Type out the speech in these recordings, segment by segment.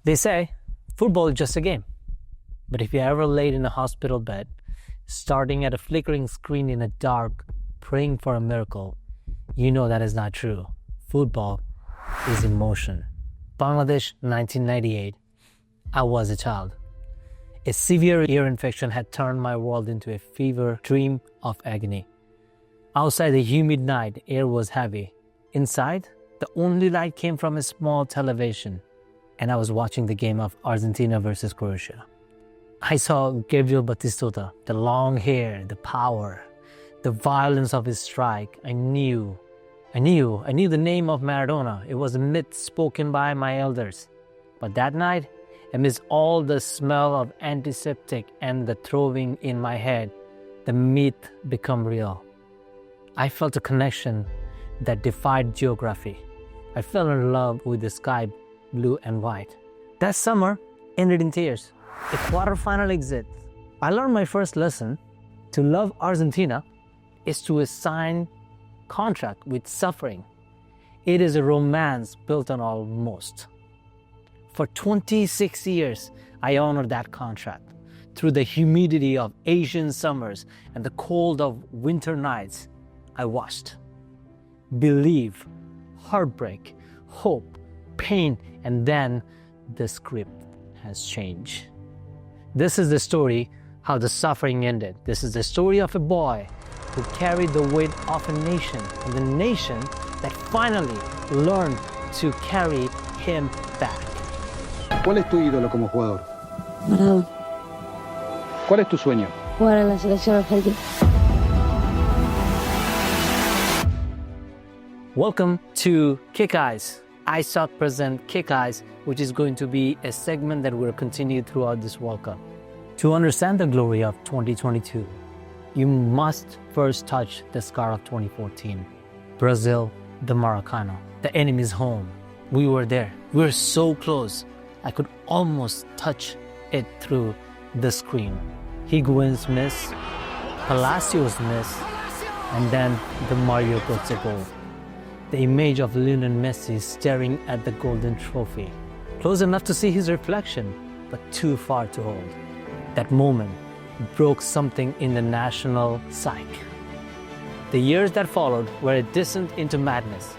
They say football is just a game. But if you ever laid in a hospital bed, starting at a flickering screen in the dark, praying for a miracle, you know that is not true. Football is emotion. Bangladesh, 1998. I was a child. A severe ear infection had turned my world into a fever dream of agony. Outside the humid night, air was heavy. Inside, the only light came from a small television, and I was watching the game of Argentina versus Croatia. I saw Gabriel Batistuta, the long hair, the power, the violence of his strike. I knew the name of Maradona. It was a myth spoken by my elders. But that night, amidst all the smell of antiseptic and the throbbing in my head, the myth became real. I felt a connection that defied geography. I fell in love with the sky, blue and white. That summer ended in tears. A quarterfinal exit. I learned my first lesson. To love Argentina is to assign contract with suffering. It is a romance built on almost. For 26 years, I honored that contract. Through the humidity of Asian summers and the cold of winter nights, I watched. Belief, heartbreak, hope, pain, and then the script has changed. This is the story how the suffering ended. This is the story of a boy who carried the weight of a nation, and the nation that finally learned to carry him back. ¿Cuál es tu ídolo como jugador? Maradona. ¿Cuál es tu sueño? Jugar en la selección argentina. Welcome to Kick Eyes. I South present Kick Eyes, which is going to be a segment that will continue throughout this World Cup. To understand the glory of 2022, you must first touch the scar of 2014. Brazil, the Maracana, the enemy's home. We were there. We were so close. I could almost touch it through the screen. Higuain's miss, Palacios miss, and then the Mario Götze goal. The image of Lionel Messi staring at the golden trophy. Close enough to see his reflection, but too far to hold. That moment broke something in the national psyche. The years that followed were a descent into madness.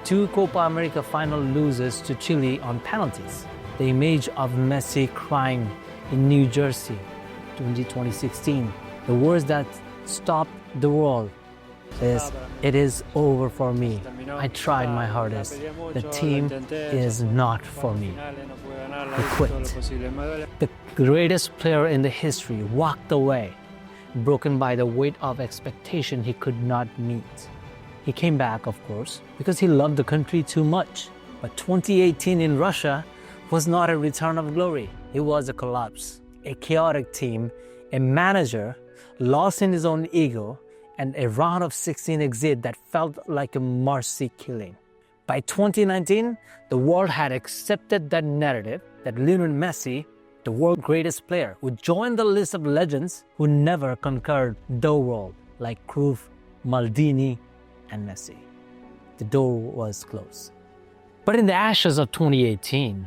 2 Copa America final losses to Chile on penalties. The image of Messi crying in New Jersey, 2016. The words that stopped the world is, "It is over for me. I tried my hardest. The team is not for me." He quit. The greatest player in the history walked away, broken by the weight of expectation he could not meet. He came back, of course, because he loved the country too much. But 2018 in Russia was not a return of glory. It was a collapse. A chaotic team, a manager lost in his own ego, and a round of 16 exit that felt like a mercy killing. By 2019, the world had accepted that narrative that Lionel Messi, the world's greatest player, would join the list of legends who never conquered the world, like Cruyff, Maldini, and Messi. The door was closed. But in the ashes of 2018,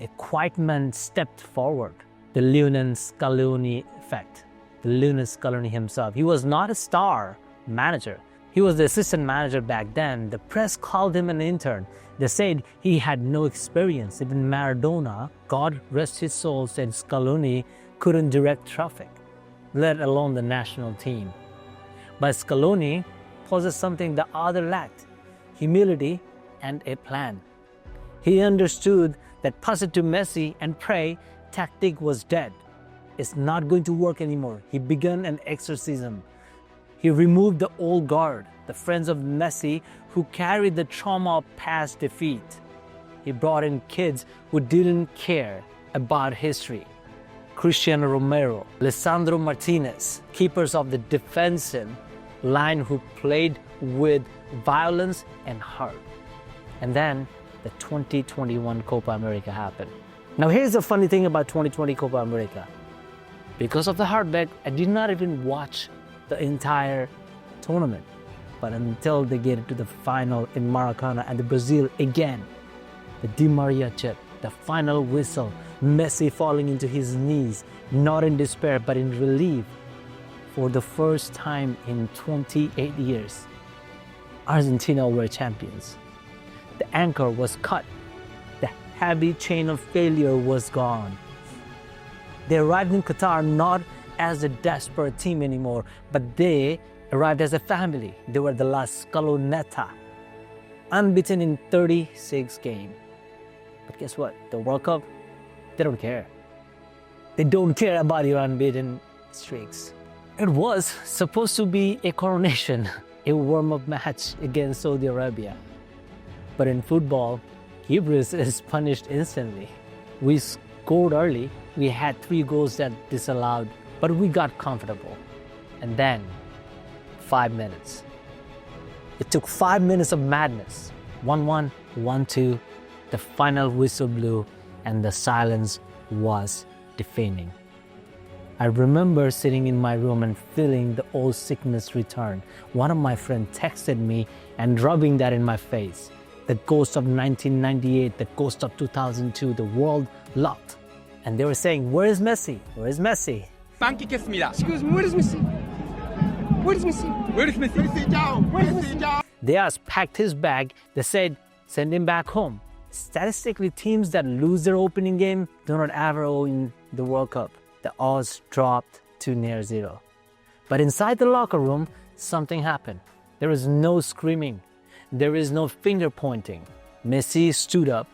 a quiet man stepped forward. The Lionel Scaloni effect. The Lionel Scaloni himself. He was not a star manager. He was the assistant manager back then. The press called him an intern. They said he had no experience. Even Maradona, God rest his soul, said Scaloni couldn't direct traffic, let alone the national team. But Scaloni possessed something the other lacked: humility and a plan. He understood that pass it to Messi and pray tactic was dead. It's not going to work anymore. He began an exorcism. He removed the old guard, the friends of Messi who carried the trauma of past defeat. He brought in kids who didn't care about history. Cristiano Romero, Lisandro Martinez, keepers of the defensive line who played with violence and heart. And then the 2021 Copa America happened. Now here's the funny thing about 2020 Copa America. Because of the heartbreak, I did not even watch the entire tournament. But until they get into the final in Maracana and the Brazil again, the Di Maria chip, The final whistle, Messi falling into his knees, not in despair but in relief. For the first time in 28 years, Argentina were champions. The anchor was cut. The heavy chain of failure was gone. They arrived in Qatar not as a desperate team anymore, but they arrived as a family. They were the La Scaloneta, unbeaten in 36 games. But guess what? The World Cup, they don't care. They don't care about your unbeaten streaks. It was supposed to be a coronation, a warm-up match against Saudi Arabia. But in football, hubris is punished instantly. We scored early. We had 3 goals that disallowed, but we got comfortable. And then, 5 minutes. It took 5 minutes of madness. 1-1, 1-2. The final whistle blew, and the silence was deafening. I remember sitting in my room and feeling the old sickness return. One of my friends texted me and rubbing that in my face. The ghost of 1998, the ghost of 2002, the world locked. And they were saying, where is Messi? Where is Messi? Excuse me, where is Messi? Where is Messi? Where is Messi? Messi down! Where is Messi down? Diaz packed his bag. They said, send him back home. Statistically, teams that lose their opening game do not ever win the World Cup. The odds dropped to near zero. But inside the locker room, something happened. There is no screaming. There is no finger pointing. Messi stood up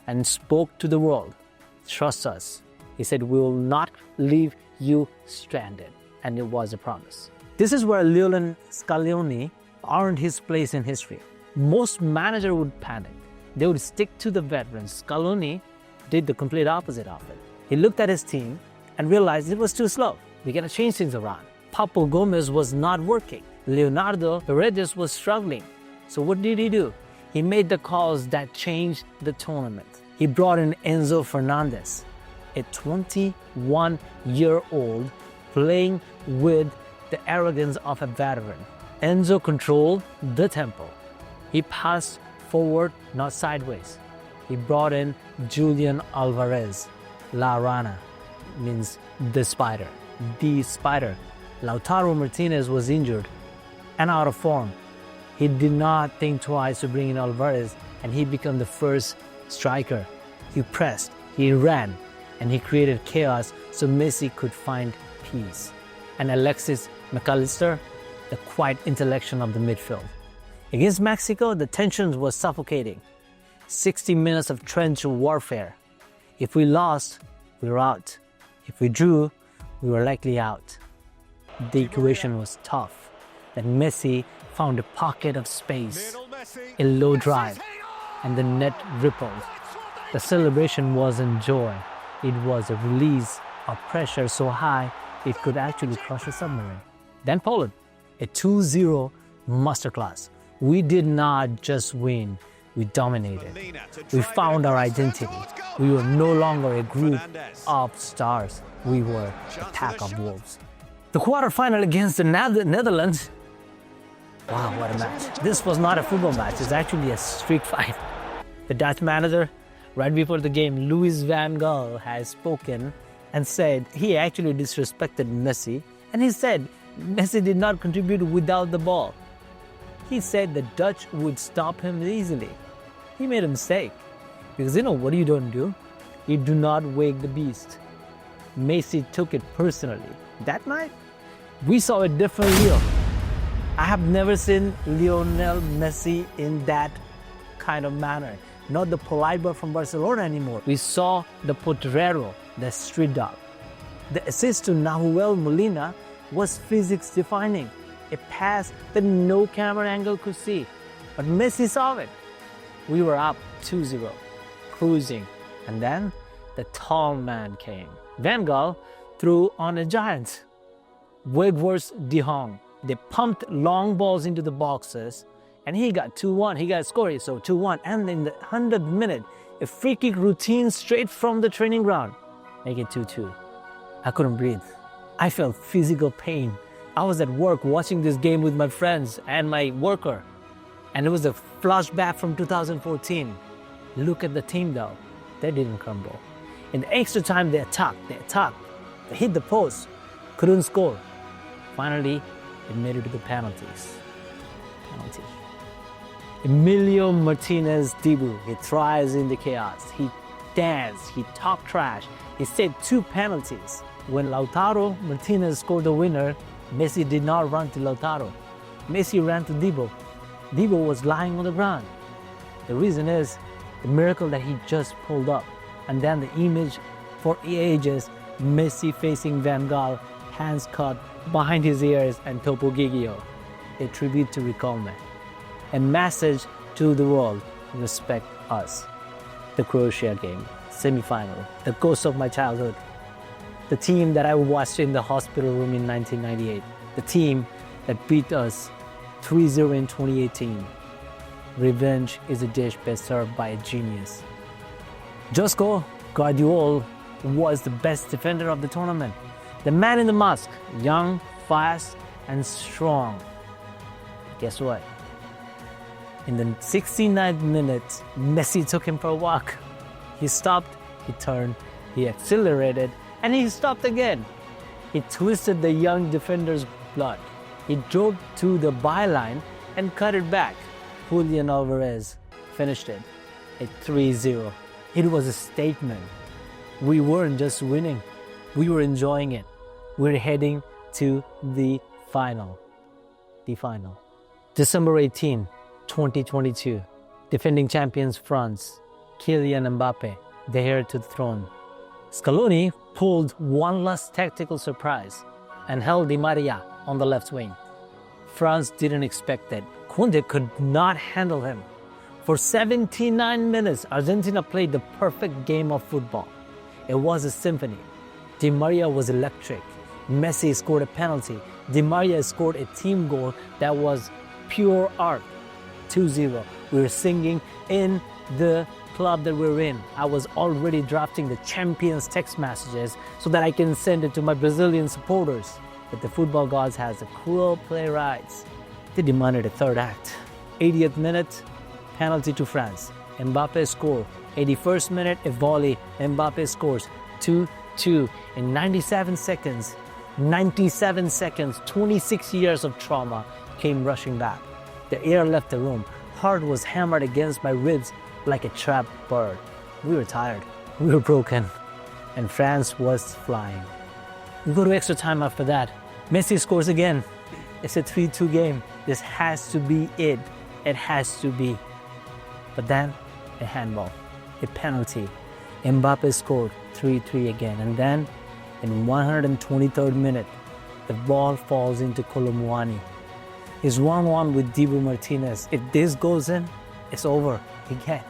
and spoke to the world. Trust us. He said, we will not leave you stranded. And it was a promise. This is where Lionel Scaloni earned his place in history. Most managers would panic. They would stick to the veterans. Scaloni did the complete opposite of it. He looked at his team and realized it was too slow. We gotta change things around. Papo Gomez was not working. Leonardo Paredes was struggling. So what did he do? He made the calls that changed the tournament. He brought in Enzo Fernandez, a 21-year-old playing with the arrogance of a veteran. Enzo controlled the tempo. He passed forward, not sideways. He brought in Julian Alvarez. La Rana means the spider. The spider. Lautaro Martinez was injured and out of form. He did not think twice to bring in Alvarez, and he became the first striker. He pressed, he ran, and he created chaos so Messi could find peace. And Alexis McAllister, the quiet intellectual of the midfield. Against Mexico, the tension was suffocating. 60 minutes of trench warfare. If we lost, we were out. If we drew, we were likely out. The equation was tough. Then Messi found a pocket of space, a low drive, and the net rippled. The celebration wasn't joy. It was a release of pressure so high it could actually crush a submarine. Then Poland, a 2-0 masterclass. We did not just win, we dominated. We found our identity. We were no longer a group of stars. We were a pack of wolves. The quarterfinal against the Netherlands. Wow, what a match. This was not a football match, it's actually a street fight. The Dutch manager, right before the game, Louis van Gaal, has spoken and said he actually disrespected Messi. And he said Messi did not contribute without the ball. He said the Dutch would stop him easily. He made a mistake. Because what you don't do? You do not wake the beast. Messi took it personally. That night, we saw a different Leo. I have never seen Lionel Messi in that kind of manner. Not the polite boy from Barcelona anymore. We saw the Potrero, the street dog. The assist to Nahuel Molina was physics defining. A pass that no camera angle could see. But Messi saw it. We were up 2-0, cruising. And then the tall man came. Van Gaal threw on a giant. Weghorst de Jong. They pumped long balls into the boxes, and he got 2-1. He got a score, so 2-1. And in the 100th minute, a free kick routine straight from the training ground. Make it 2-2. I couldn't breathe. I felt physical pain. I was at work watching this game with my friends and my worker. And it was a flashback from 2014. Look at the team though. They didn't crumble. In the extra time, they attacked. They hit the post, couldn't score. Finally, it made it to the penalties. Emilio Martinez Dibu, he thrives in the chaos. He danced, he talked trash, he saved 2 penalties. When Lautaro Martinez scored the winner, Messi did not run to Lautaro. Messi ran to Dibu. Dibu was lying on the ground. The reason is the miracle that he just pulled up. And then the image for ages, Messi facing Van Gaal, hands cut behind his ears, and Topo Gigio, a tribute to Riquelme. A message to the world, respect us. The Croatia game, semi-final, the ghost of my childhood. The team that I watched in the hospital room in 1998. The team that beat us 3-0 in 2018. Revenge is a dish best served by a genius. Josko Guardiola was the best defender of the tournament. The man in the mask, young, fast, and strong. Guess what? In the 69th minute, Messi took him for a walk. He stopped, he turned, he accelerated, and he stopped again. He twisted the young defender's blood. He drove to the byline and cut it back. Julian Alvarez finished it at 3-0. It was a statement. We weren't just winning, we were enjoying it. We're heading to the final. December 18, 2022. Defending champions France, Kylian Mbappe, the heir to the throne. Scaloni pulled one last tactical surprise and held Di Maria on the left wing. France didn't expect that. Kunde could not handle him. For 79 minutes, Argentina played the perfect game of football. It was a symphony. Di Maria was electric. Messi scored a penalty. Di Maria scored a team goal that was pure art. 2-0. We were singing in the club that we're in. I was already drafting the champions text messages so that I can send it to my Brazilian supporters. But the football gods has a cruel playwrights. They demanded a third act. 80th minute, penalty to France. Mbappe scored. 81st minute, a volley. Mbappe scores 2-2 in 97 seconds. 26 years of trauma came rushing back. The air left the room. Heart was hammered against my ribs like a trapped bird. We were tired. We were broken. And France was flying. We go to extra time after that. Messi scores again. It's a 3-2 game. This has to be it. It has to be. But then, a handball. A penalty. Mbappe scored 3-3 again. And then, in 123rd minute, the ball falls into Colomwani. He's 1-1 with Dibu Martinez. If this goes in, it's over again.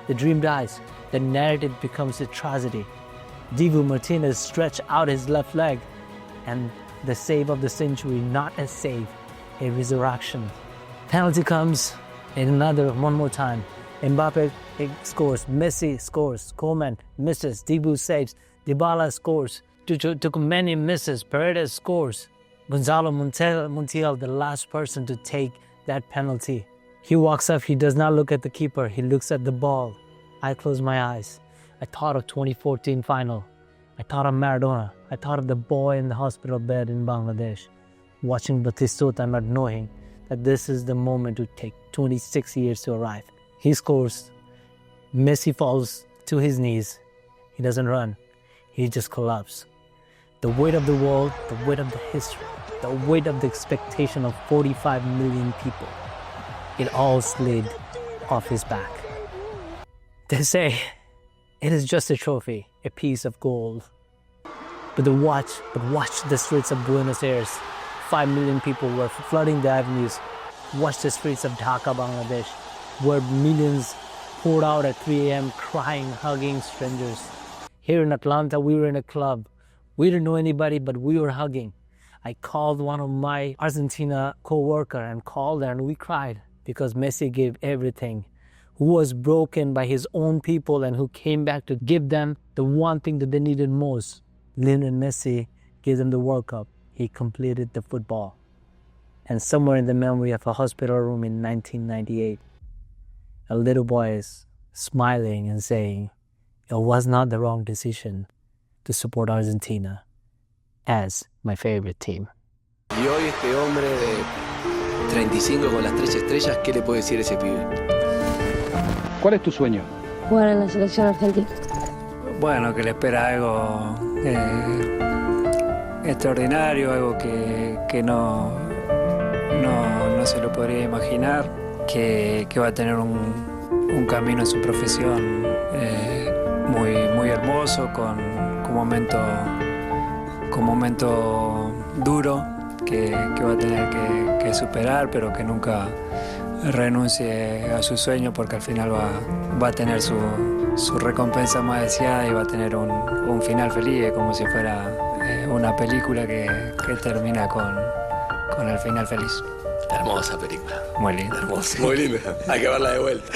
The dream dies. The narrative becomes a tragedy. Dibu Martinez stretched out his left leg, and the save of the century, not a save, a resurrection. Penalty comes, and one more time. Mbappe scores, Messi scores, Coman misses, Dibu saves, Dybala scores, Tukumeni misses, Paredes scores. Gonzalo Montiel, the last person to take that penalty. He walks up, he does not look at the keeper, he looks at the ball. I close my eyes. I thought of 2014 final. I thought of Maradona. I thought of the boy in the hospital bed in Bangladesh, watching Batistuta, not knowing that this is the moment to take 26 years to arrive. He scores. Messi falls to his knees. He doesn't run. He just collapses. The weight of the world, the weight of the history, the weight of the expectation of 45 million people, it all slid off his back. They say it is just a trophy, a piece of gold. But watch the streets of Buenos Aires. 5 million people were flooding the avenues. Watch the streets of Dhaka, Bangladesh, where millions poured out at 3 a.m. crying, hugging strangers. Here in Atlanta, we were in a club. We didn't know anybody, but we were hugging. I called one of my Argentina co-worker and called her, and we cried because Messi gave everything. Who was broken by his own people and who came back to give them the one thing that they needed most. Lionel Messi gave them the World Cup. He completed the football. And somewhere in the memory of a hospital room in 1998, a little boy is smiling and saying, it was not the wrong decision to support Argentina as my favorite team. Y hoy este hombre de 35 con las 3 estrellas, ¿qué le puede decir ese pibe? ¿Cuál es tu sueño? Jugar en la selección argentina. Bueno, que le espera algo extraordinario, algo que no se lo podría imaginar, que va a tener un camino en su profesión muy hermoso, con momento duro que va a tener que superar, pero que nunca renuncie a su sueño, porque al final va a tener su recompensa más deseada y va a tener un final feliz, como si fuera una película que termina con el final feliz. Hermosa película. Muy linda. Hermosa. Muy linda. Hay que verla de vuelta.